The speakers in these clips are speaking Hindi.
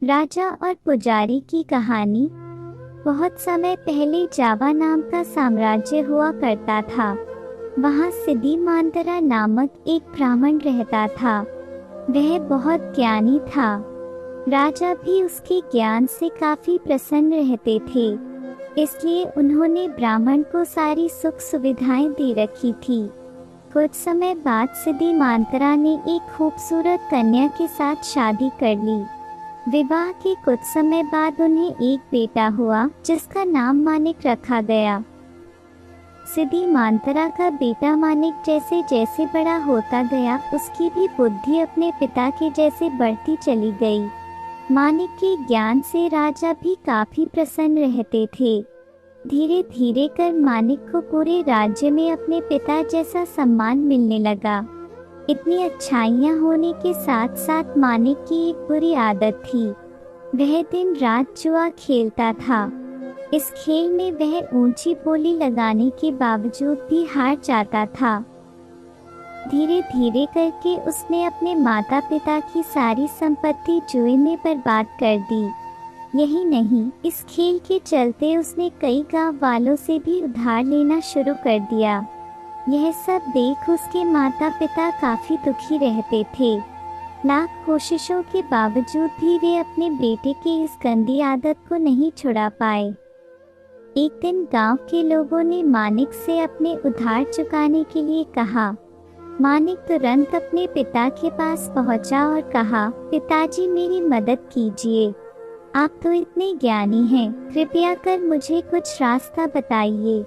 राजा और पुजारी की कहानी। बहुत समय पहले जावा नाम का साम्राज्य हुआ करता था। वहाँ सिद्धिमांतरा नामक एक ब्राह्मण रहता था। वह बहुत ज्ञानी था। राजा भी उसके ज्ञान से काफी प्रसन्न रहते थे, इसलिए उन्होंने ब्राह्मण को सारी सुख सुविधाएं दे रखी थी। कुछ समय बाद सिद्धिमांतरा ने एक खूबसूरत कन्या के साथ शादी कर ली। विवाह के कुछ समय बाद उन्हें एक बेटा हुआ, जिसका नाम मानिक रखा गया। सिद्धिमांतरा का बेटा मानिक जैसे जैसे बड़ा होता गया, उसकी भी बुद्धि अपने पिता के जैसे बढ़ती चली गई। मानिक के ज्ञान से राजा भी काफी प्रसन्न रहते थे। धीरे धीरे कर मानिक को पूरे राज्य में अपने पिता जैसा सम्मान मिलने लगा। इतनी अच्छाइयाँ होने के साथ साथ मानिक की एक बुरी आदत थी। वह दिन रात जुआ खेलता था। इस खेल में वह ऊंची बोली लगाने के बावजूद भी हार जाता था। धीरे धीरे करके उसने अपने माता पिता की सारी संपत्ति जुए में बर्बाद कर दी। यही नहीं, इस खेल के चलते उसने कई गांव वालों से भी उधार लेना शुरू कर दिया। यह सब देख उसके माता पिता काफी दुखी रहते थे। लाख कोशिशों के बावजूद भी वे अपने बेटे की इस गंदी आदत को नहीं छुड़ा पाए। एक दिन गांव के लोगों ने मानिक से अपने उधार चुकाने के लिए कहा। मानिक तुरंत अपने पिता के पास पहुंचा और कहा, पिताजी मेरी मदद कीजिए। आप तो इतने ज्ञानी हैं, कृपया कर मुझे कुछ रास्ता बताइए।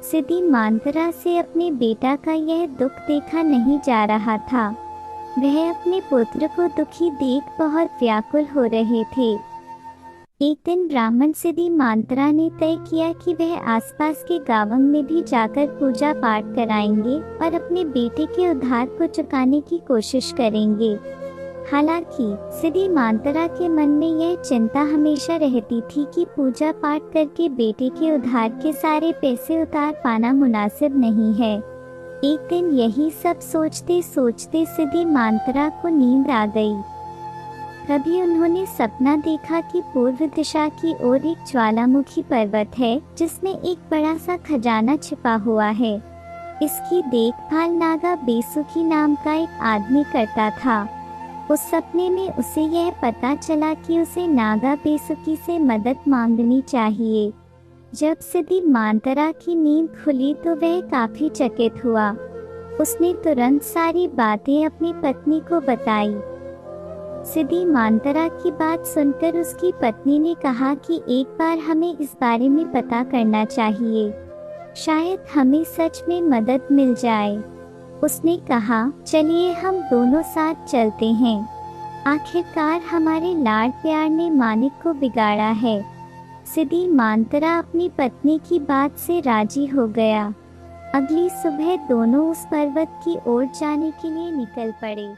सिद्धिमांतरा से अपने बेटा का यह दुख देखा नहीं जा रहा था। वह अपने पुत्र को दुखी देख बहुत व्याकुल हो रहे थे। एक दिन ब्राह्मण सिद्धिमांतरा ने तय किया कि वह आसपास के गांवों में भी जाकर पूजा पाठ कराएंगे और अपने बेटे के उधार को चुकाने की कोशिश करेंगे। हालांकि सिद्धिमांतरा के मन में यह चिंता हमेशा रहती थी कि पूजा पाठ करके बेटे के उधार के सारे पैसे उतार पाना मुनासिब नहीं है। एक दिन यही सब सोचते सोचते सिद्धिमांतरा को नींद आ गई। तभी उन्होंने सपना देखा कि पूर्व दिशा की ओर एक ज्वालामुखी पर्वत है, जिसमें एक बड़ा सा खजाना छिपा हुआ है। इसकी देखभाल नागा बेसुखी नाम का एक आदमी करता था। उस सपने में उसे यह पता चला कि उसे नागा बेसुकी से मदद मांगनी चाहिए। जब सिद्धिमांतरा की नींद खुली तो वह काफी चकित हुआ। उसने तुरंत सारी बातें अपनी पत्नी को बताई। सिद्धिमांतरा की बात सुनकर उसकी पत्नी ने कहा कि एक बार हमें इस बारे में पता करना चाहिए, शायद हमें सच में मदद मिल जाए। उसने कहा, चलिए हम दोनों साथ चलते हैं। आखिरकार हमारे लाड प्यार ने मानिक को बिगाड़ा है। सिद्धिमांतरा अपनी पत्नी की बात से राजी हो गया। अगली सुबह दोनों उस पर्वत की ओर जाने के लिए निकल पड़े।